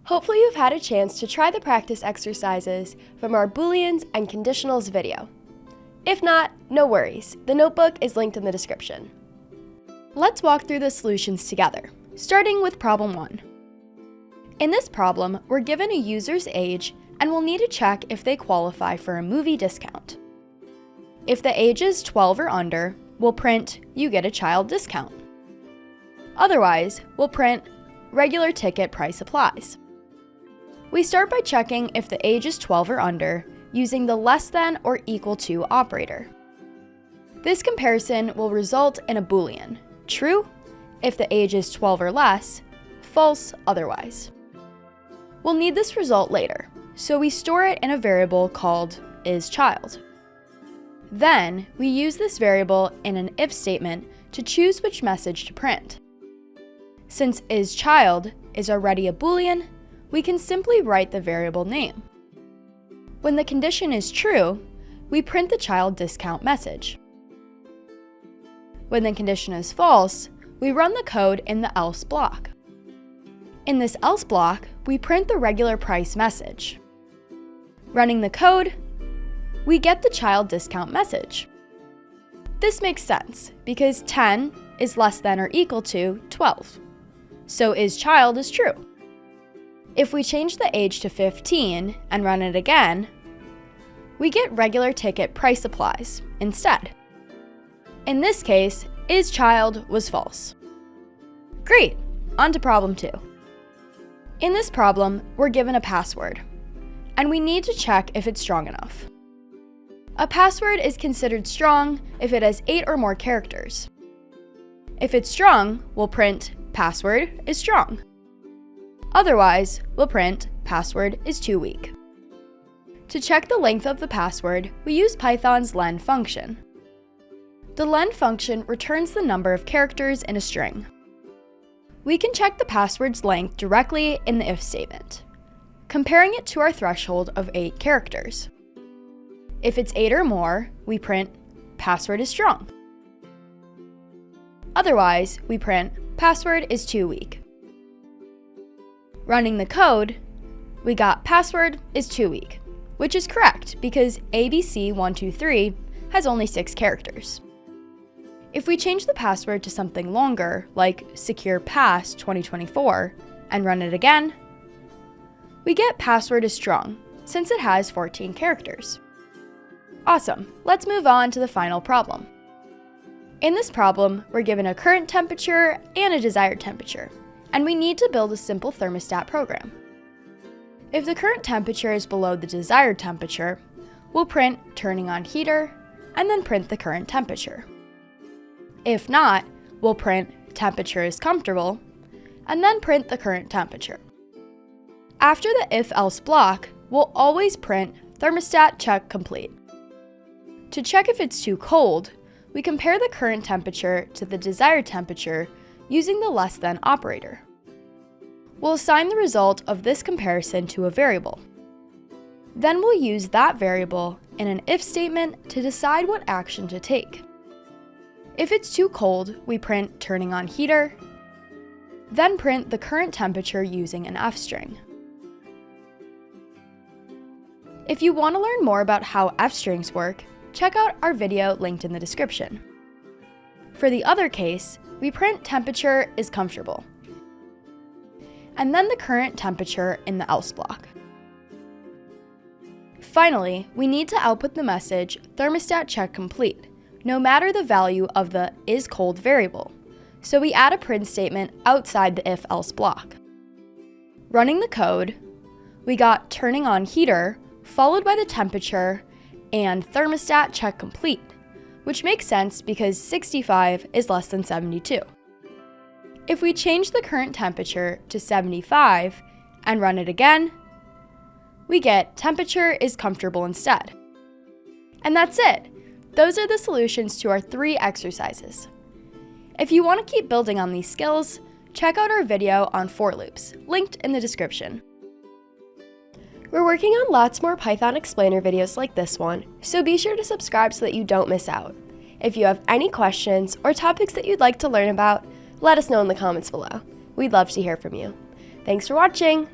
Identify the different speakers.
Speaker 1: Hopefully you've had a chance to try the practice exercises from our Booleans and Conditionals video. If not, no worries, the notebook is linked in the description. Let's walk through the solutions together, starting with problem 1. In this problem, we're given a user's age and we'll need to check if they qualify for a movie discount. If the age is 12 or under, we'll print, "You get a child discount." Otherwise, we'll print, "Regular ticket price applies." We start by checking if the age is 12 or under using the less than or equal to operator. This comparison will result in a Boolean, true if the age is 12 or less, false otherwise. We'll need this result later, so we store it in a variable called isChild. Then, we use this variable in an if statement to choose which message to print. Since isChild is already a Boolean, we can simply write the variable name. When the condition is true, we print the child discount message. When the condition is false, we run the code in the else block. In this else block, we print the regular price message. Running the code, we get the child discount message. This makes sense because 10 is less than or equal to 12, so isChild is true. If we change the age to 15 and run it again, we get regular ticket price applies instead. In this case, isChild was false. Great, on to problem 2. In this problem, we're given a password, and we need to check if it's strong enough. A password is considered strong if it has 8 or more characters. If it's strong, we'll print password is strong. Otherwise, we'll print password is too weak. To check the length of the password, we use Python's len function. The len function returns the number of characters in a string. We can check the password's length directly in the if statement, comparing it to our threshold of 8 characters. If it's 8 or more, we print password is strong. Otherwise, we print password is too weak. Running the code, we got password is too weak, which is correct because ABC123 has only 6 characters. If we change the password to something longer, like secure pass 2024, and run it again, we get password is strong, since it has 14 characters. Awesome, let's move on to the final problem. In this problem, we're given a current temperature and a desired temperature, and we need to build a simple thermostat program. If the current temperature is below the desired temperature, we'll print turning on heater, and then print the current temperature. If not, we'll print temperature is comfortable, and then print the current temperature. After the if-else block, we'll always print thermostat check complete. To check if it's too cold, we compare the current temperature to the desired temperature using the less than operator. We'll assign the result of this comparison to a variable. Then we'll use that variable in an if statement to decide what action to take. If it's too cold, we print turning on heater, then print the current temperature using an F string. If you want to learn more about how F strings work, check out our video linked in the description. For the other case, we print temperature is comfortable, and then the current temperature in the else block. Finally, we need to output the message thermostat check complete, no matter the value of the isCold variable, so we add a print statement outside the if-else block. Running the code, we got turning on heater, followed by the temperature, and thermostat check complete, which makes sense because 65 is less than 72. If we change the current temperature to 75 and run it again, we get temperature is comfortable instead. And that's it! Those are the solutions to our 3 exercises. If you want to keep building on these skills, check out our video on for loops, linked in the description. We're working on lots more Python explainer videos like this one, so be sure to subscribe so that you don't miss out. If you have any questions or topics that you'd like to learn about, let us know in the comments below. We'd love to hear from you. Thanks for watching!